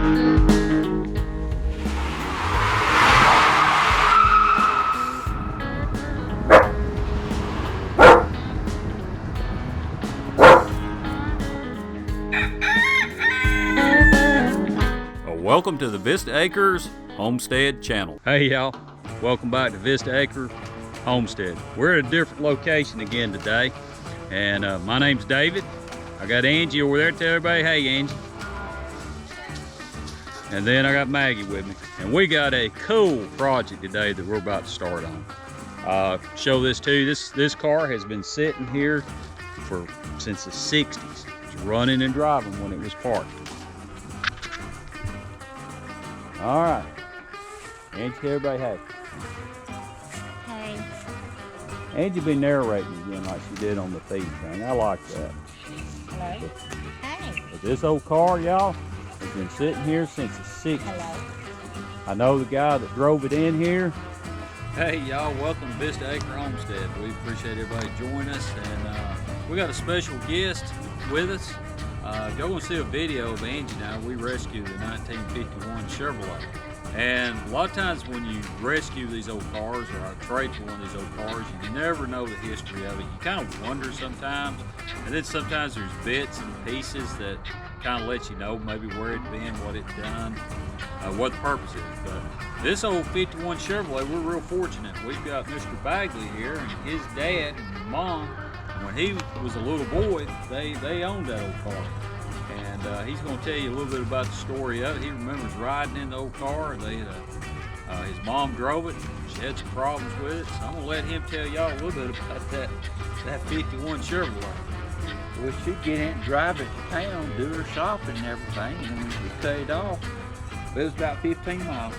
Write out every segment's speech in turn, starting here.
Welcome to the Vista Acres Homestead channel. Hey y'all, welcome back to Vista Acre Homestead. We're at a different location again today, and my name's David. I got Angie over there. Tell everybody, hey Angie. And then I got Maggie with me, and we got a cool project today that we're about to start on. Show this to you. This car has been sitting here since the 60s. It's running and driving when it was parked. All right, Angie, tell everybody hey. Hey. Angie been narrating again like she did on the feed thing. I like that. Hello. Hey. But this old car, y'all, has been sitting here since the 60s. Hello. I know the guy that drove it in here. Hey y'all, welcome to Vista Acre Homestead. We appreciate everybody joining us, and we got a special guest with us. Y'all gonna see a video of Angie and I. We rescued the 1951 Chevrolet. And a lot of times when you rescue these old cars, or trade for one of these old cars, you never know the history of it. You kind of wonder sometimes, and then sometimes there's bits and pieces that kind of let you know maybe where it's been, what it's done, what the purpose is. But this old 51 Chevrolet, we're real fortunate. We've got Mr. Bagley here, and his dad and mom, when he was a little boy, they owned that old car. And he's going to tell you a little bit about the story of it. He remembers riding in the old car. His mom drove it. She had some problems with it. So I'm going to let him tell y'all a little bit about that 51 Chevrolet. Well, she'd get in and drive it to town, do her shopping and everything, and when we paid off, it was about 15 miles.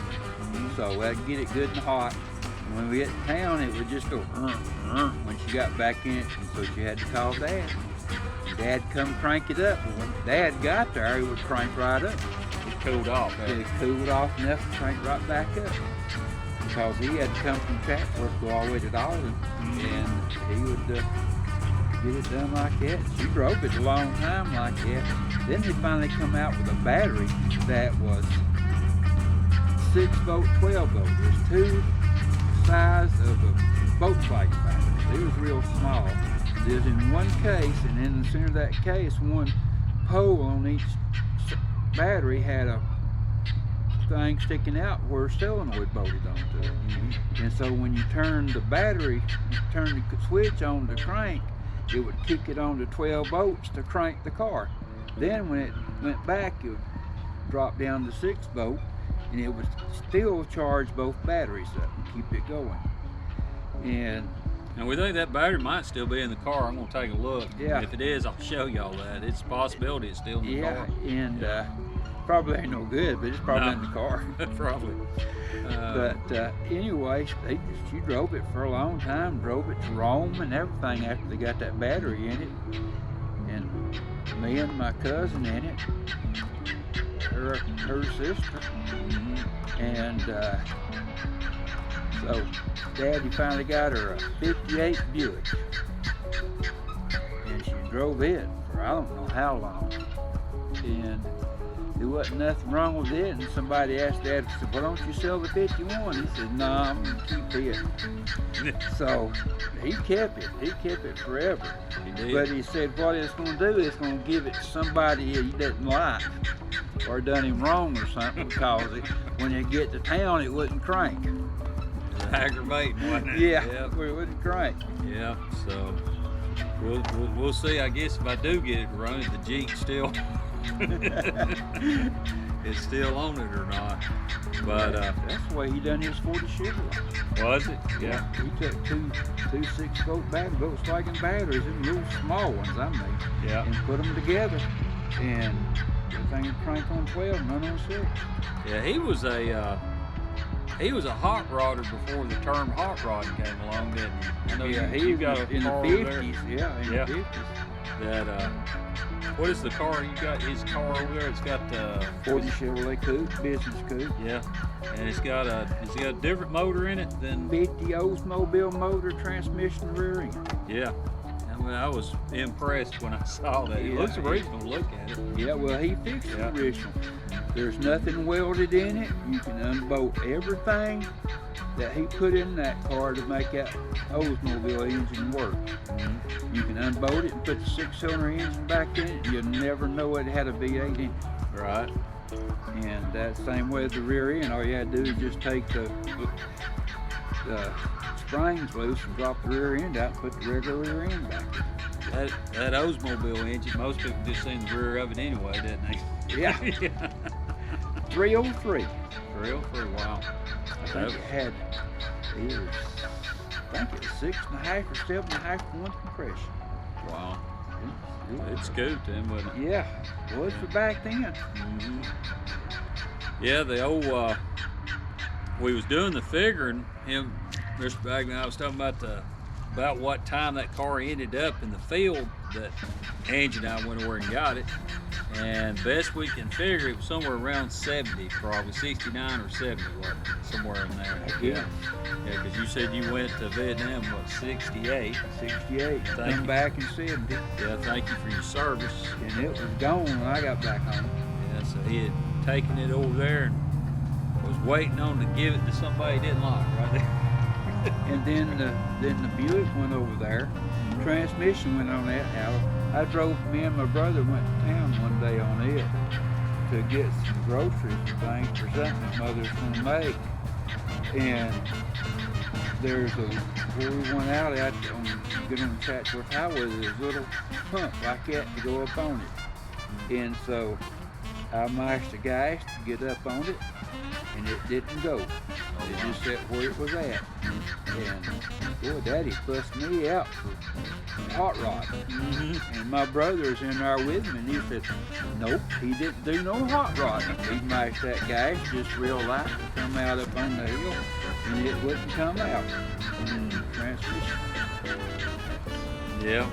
So I'd get it good and hot. And when we get to town, it would just go when she got back in it, and so she had to call Dad. Dad come crank it up. When Dad got there, he would crank right up. It cooled off. It cooled off enough to crank right back up. Because he had to come from Chatsworth, go all the way to Dalton, and he would get it done like that. She drove it a long time like that. Then they finally come out with a battery that was 6-volt, 12-volt. There's two size of a boat fighting battery. It was real small. It was in one case, and in the center of that case, one pole on each battery had a thing sticking out where a solenoid bolted onto it. And so when you turn the battery, turn the switch on the crank, it would kick it on to 12 volts to crank the car. Then when it went back, it would drop down to 6 volt, and it would still charge both batteries up and keep it going. And we think that battery might still be in the car. I'm going to take a look. Yeah. And if it is, I'll show y'all that. It's a possibility it's still in the car. And probably ain't no good, but it's probably in the car. Probably. But anyway, she drove it for a long time, drove it to Rome and everything after they got that battery in it. And me and my cousin in it, her sister, and so Daddy finally got her a 58 Buick, and she drove it for I don't know how long, and there wasn't nothing wrong with it. And somebody asked Dad, said, "Why don't you sell the 51?" He said, "No, I'm gonna keep it." So he kept it forever. He did. But he said what it's gonna do is gonna give it to somebody he doesn't like or done him wrong or something, because when you get to town it wouldn't crank. Aggravating, wasn't it? Yeah, Yep. it wouldn't crank. Yeah, so we'll see. I guess if I do get it running, the Jeep still it's still on it or not. But that's the way he done his 40 Chevrolet. was it? Yeah. He took two 6-volt battery, Volkswagen batteries, and little small ones I made, Yeah. and put them together, and everything would crank on 12 and run on 6. Yeah, he was a hot rodder before the term hot rodding came along, didn't he? I know you got a in the car 50s. over there. Yeah, in Yeah. the 50s. That what is the car? You got his car over there. It's got the 40 Chevrolet coupe, business coupe. Yeah, and it's got a different motor in it than 50 Oldsmobile motor, transmission, rear end. Yeah. I was impressed when I saw that. It looks original. Look at it. Yeah, well, he fixed the original. There's nothing welded in it. You can unbolt everything that he put in that car to make that Oldsmobile engine work. You can unbolt it and put the 6-cylinder engine back in it. You'll never know it had a V8 in it. Right. And that same way with the rear end. All you had to do is just take the springs loose and drop the rear end out and put the regular rear end back in. That Oldsmobile engine, most people just seen the rear of it anyway, didn't they? Yeah. 303. 303, wow. I think it was 6.5 or 7.5 1 compression. Wow. It's scooped in, wasn't it? Yeah, it was for back then. Yeah, the old, we was doing the figuring, Mr. Bagman, I was talking about what time that car ended up in the field that Angie and I went over and got it. And best we can figure, it was somewhere around 70, probably 69 or 70, somewhere in there. Yeah. Yeah, because you said you went to Vietnam, what, 68? 68, come back in 70. Yeah, thank you for your service. And it was gone when I got back home. Yeah, so he had taken it over there and was waiting on to give it to somebody he didn't like, right there. And then the Buick went over there. Transmission went on that house. I drove, me and my brother went to town one day on it to get some groceries and things for something his mother's gonna make. And where we went out at get on the Chatsworth Highway, there's a little pump like that to go up on it. And so I mashed the gas to get up on it, and it didn't go. It just sat where it was at. And boy, Daddy fussed me out for hot rod. And my brother's in there with me, and he said, nope, he didn't do no hot rod. He mashed that gas just real light to come out up on the hill, and it wouldn't come out. Transmission. Yeah,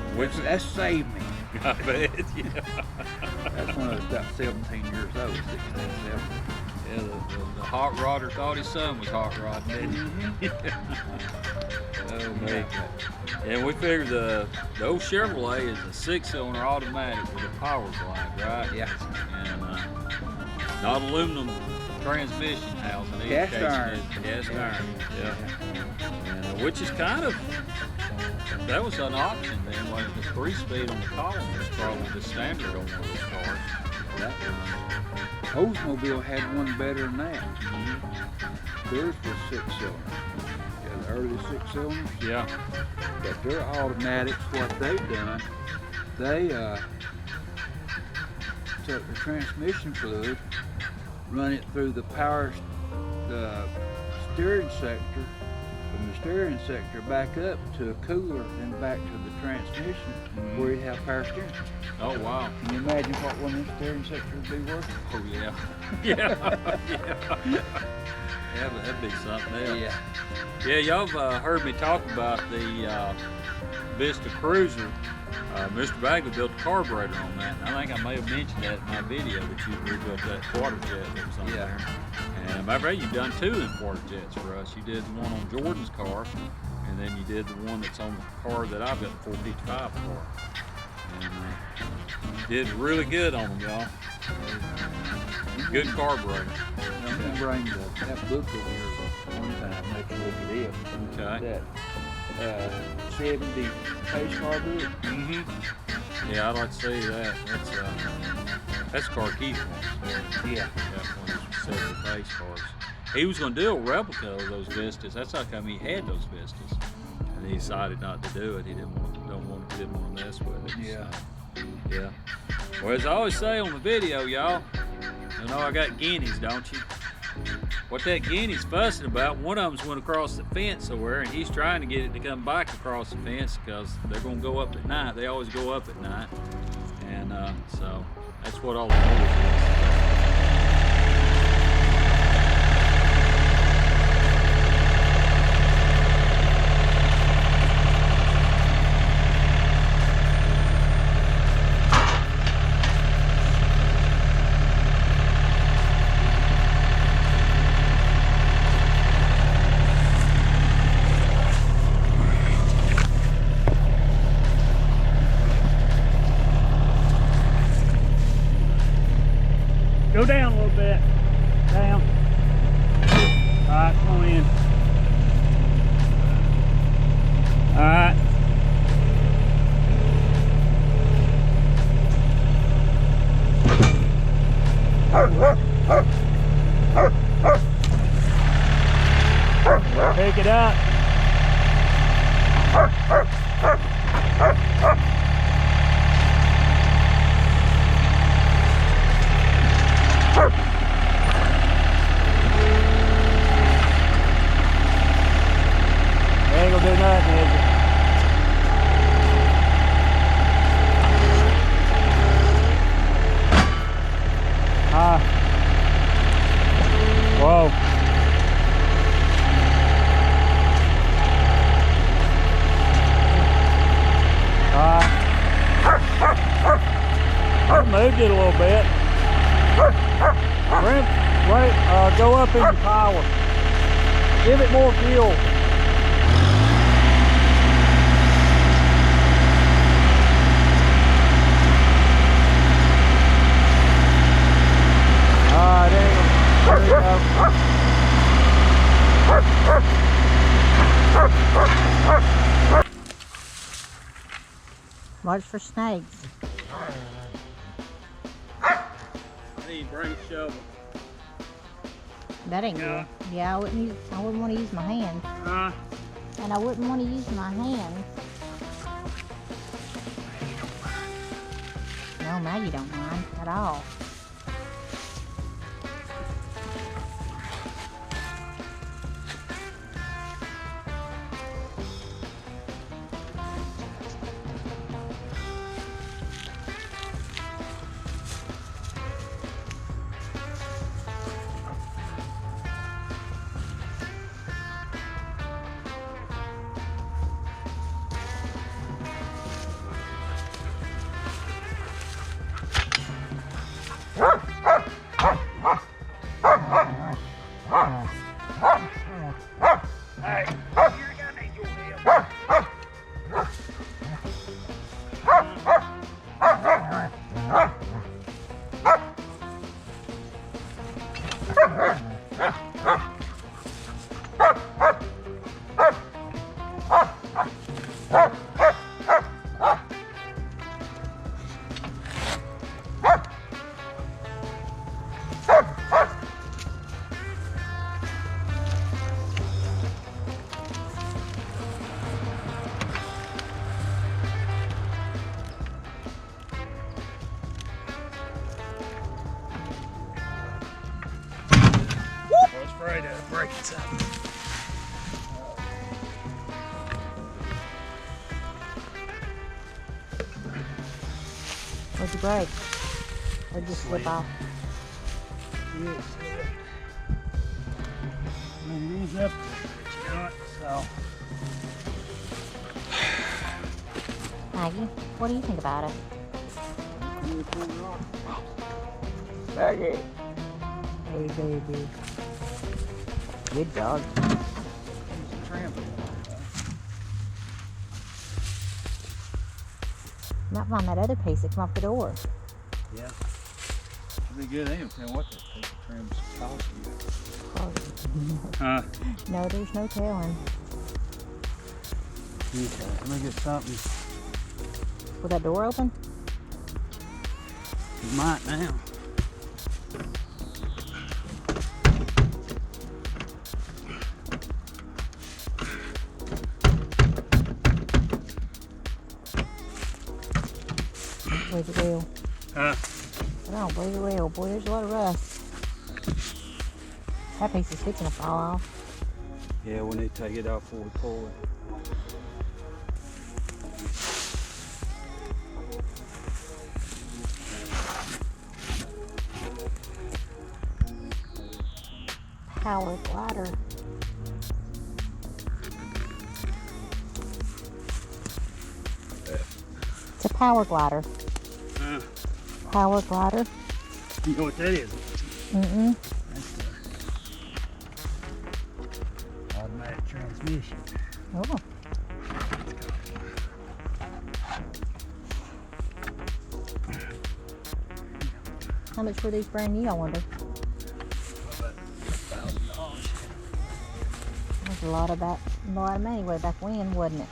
That saved me. I bet, yeah. That's when I was about 17 years old, 16, 17. Yeah, the hot rodder thought his son was hot rodding, didn't he? Oh, man. And we figured the old Chevrolet is a 6-cylinder automatic with a power glide, right? Yeah. And not aluminum transmission housing. Cast iron. Cast iron, yeah. And, which is kind of, that was an option then, like the 3-speed on the column was probably the standard on one of those cars. That was, Oldsmobile had one better than that. Theirs was 6-cylinder. Yeah, the early 6-cylinders. Yeah. But their automatics, what they've done, they took the transmission fluid, run it through the steering sector, from the steering sector back up to a cooler, then back to the transmission where you have power steering. Oh, wow. Can you imagine what one of them steering sectors would be worth? Oh, yeah. Yeah, but that'd be something else. Yeah. Yeah, y'all have heard me talk about the Vista Cruiser. Mr. Bagley built a carburetor on that. And I think I may have mentioned that in my video that you rebuilt that quarter jet that was on there. And matter of fact, you've done 2 in quarter jets for us. You did the one on Jordan's car, and then you did the one that's on the car that I built, the 455 car. And did really good on them, y'all. Good carburetor. I'm going to bring that book over here one time, let you look at it. Okay. That 70 pace car book. Yeah, I'd like to see that. That's the car Keith wants. Yeah. That one was 70 pace cars. He was going to do a replica of those Vistas. That's how come he had those Vistas. And he decided not to do it. He didn't want to mess with it. Yeah. So, yeah. Well, as I always say on the video, y'all, you know I got guineas, don't you? What that guinea's fussing about, one of them's went across the fence somewhere, and he's trying to get it to come back across the fence because they're going to go up at night. They always go up at night. And so that's what all the noise is. little bit. Down. Alright, come on in. Alright. Pick it up. Ain't gonna do nothing, is it? Whoa. I moved it a little bit. Go up in the power. Give it more fuel. There we go. Watch for snakes. I need to bring a shovel. That ain't good. Yeah, I wouldn't want to use my hand. And I wouldn't want to use my hand. No, Maggie don't mind at all. Afraid of breaking something. What'd you break? Or just slip off? Yes. It is up there, so. Maggie, what do you think about it? Maggie. Hey, baby. Good dog. Might find that other piece that come off the door. Yeah. It'd be good anyway, depending what that piece of trim's costing you. Huh? No, there's no telling. Okay, let me get something. Was that door open? It might now. Where's the wheel? Huh? Oh, where's the wheel? Boy, there's a lot of rust. That piece is fixing to fall off. Yeah, we need to take it out before we pull it. Power glider. It's a power glider. Power glider. You know what that is? Mm-mm. That's the automatic transmission. Oh. How much were these brand new, I wonder? was a lot of money way back when, wasn't it?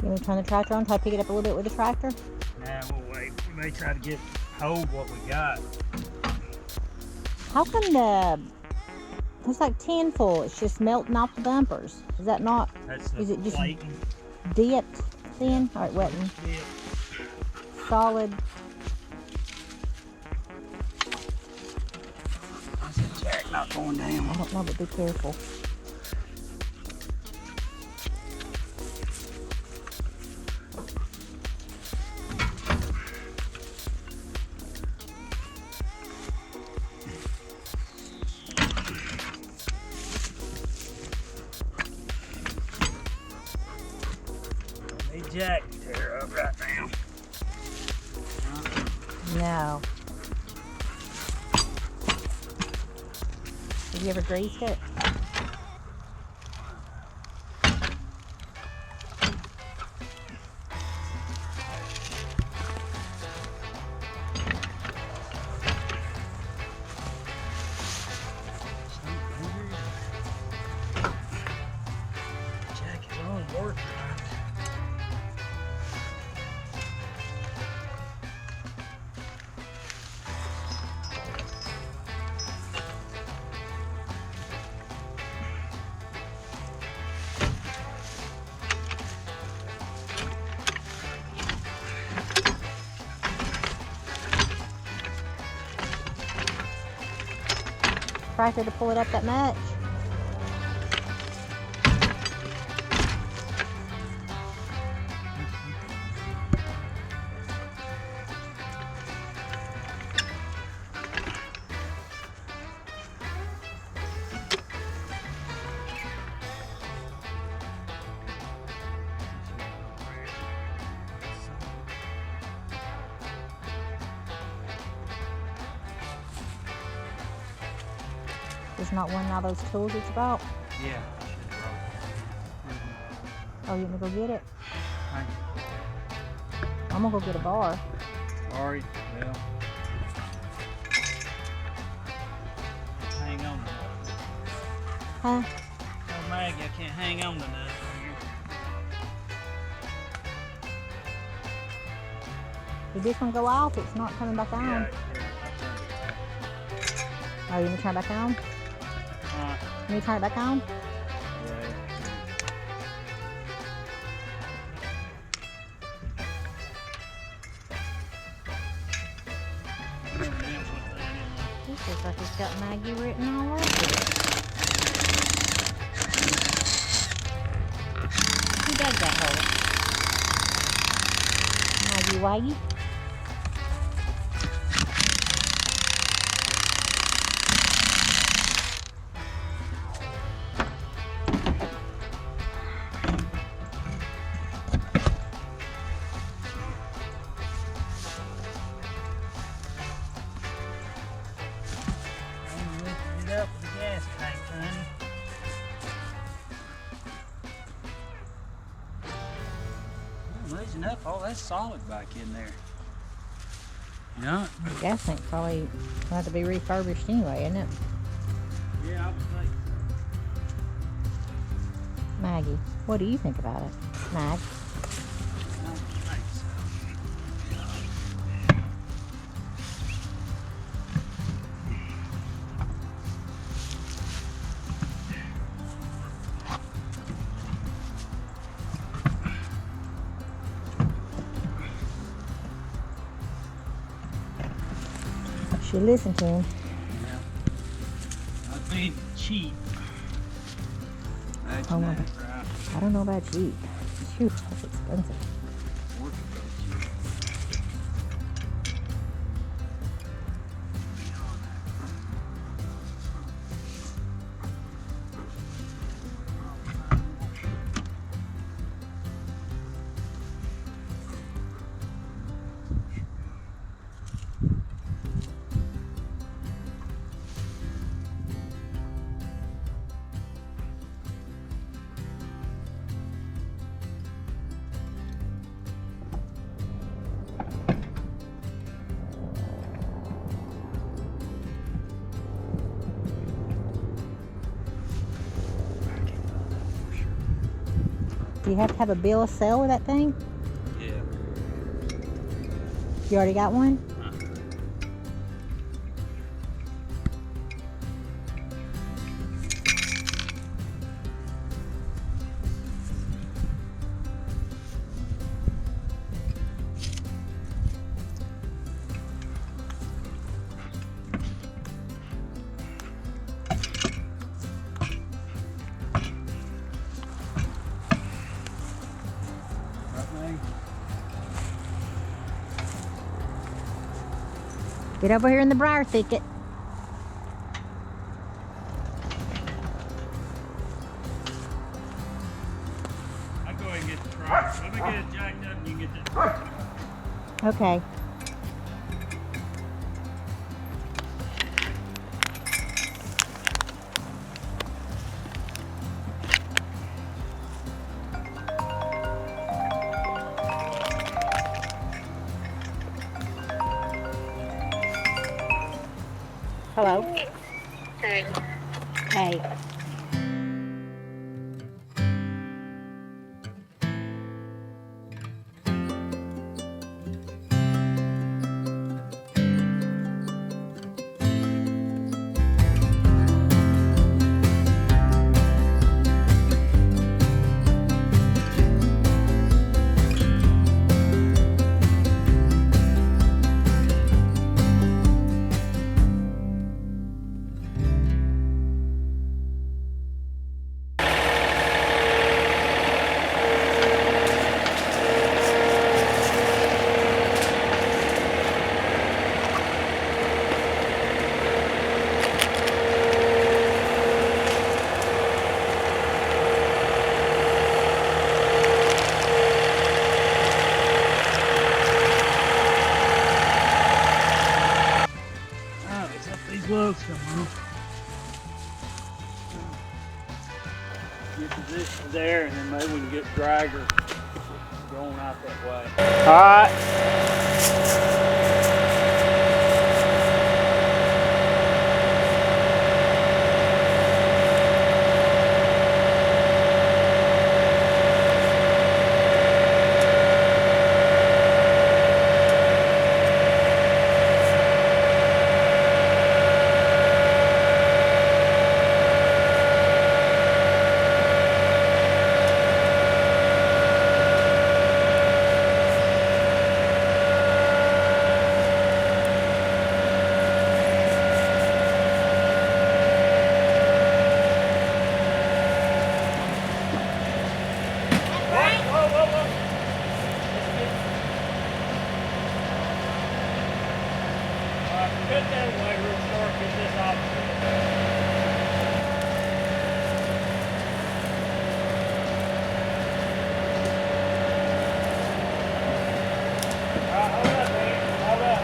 You want to turn the tractor on, try to pick it up a little bit with the tractor? Nah, we'll wait. We may try to hold what we got. How come it's like tin full, it's just melting off the bumpers? Is that not, is it just dipped thin? Or it wasn't solid? That's a jack not going down. I don't know, but be careful. Jack tear up right now. No. Have you ever greased it? Jack is on work. Tractor to pull it up that much. There's not one of all those tools it's about? Yeah. Oh, you want me to go get it? Thank I'm gonna go get a bar. you. Sorry. Well. Hang on to that. Huh? Oh, Maggie, I can't hang on to that. Did this one go off? It's not coming back on. Yeah. Oh, you want me to turn it back on? You need to turn it back on? This looks like it's got Maggie written all over it. Who dug that hole? Maggie Waggy? Up with the gas tank, honey. Raising up, all that's solid back in there. Yeah. The gas tank's probably going to have to be refurbished anyway, isn't it? Yeah, I would think. Maggie, what do you think about it? Mag? I don't think so. She listened to him. Yeah. I'd be cheap. That's Oh, right. I don't know about cheap. Shoot, that's expensive. Work about cheap. Do you have to have a bill of sale with that thing? Yeah. You already got one? Get over here in the briar thicket. I'll go ahead and get the truck. Let me get it jacked up and you get that. Okay. Hello. Hey. Hey. These lugs come on. Get positioned there, and then maybe we can get dragger going out that way. All right. Cut that away real short, get this off of it. Hold up, man. Hold up.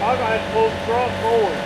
I'm going to have to pull the truck forward.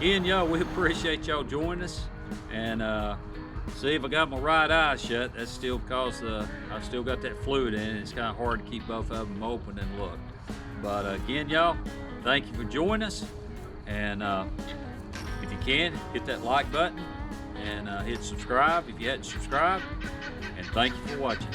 Again, y'all, we appreciate y'all joining us. And see, if I got my right eye shut, that's still because I've still got that fluid in it. It's kind of hard to keep both of them open and look. But again, y'all, thank you for joining us. And if you can, hit that like button and hit subscribe if you hadn't subscribed. And thank you for watching.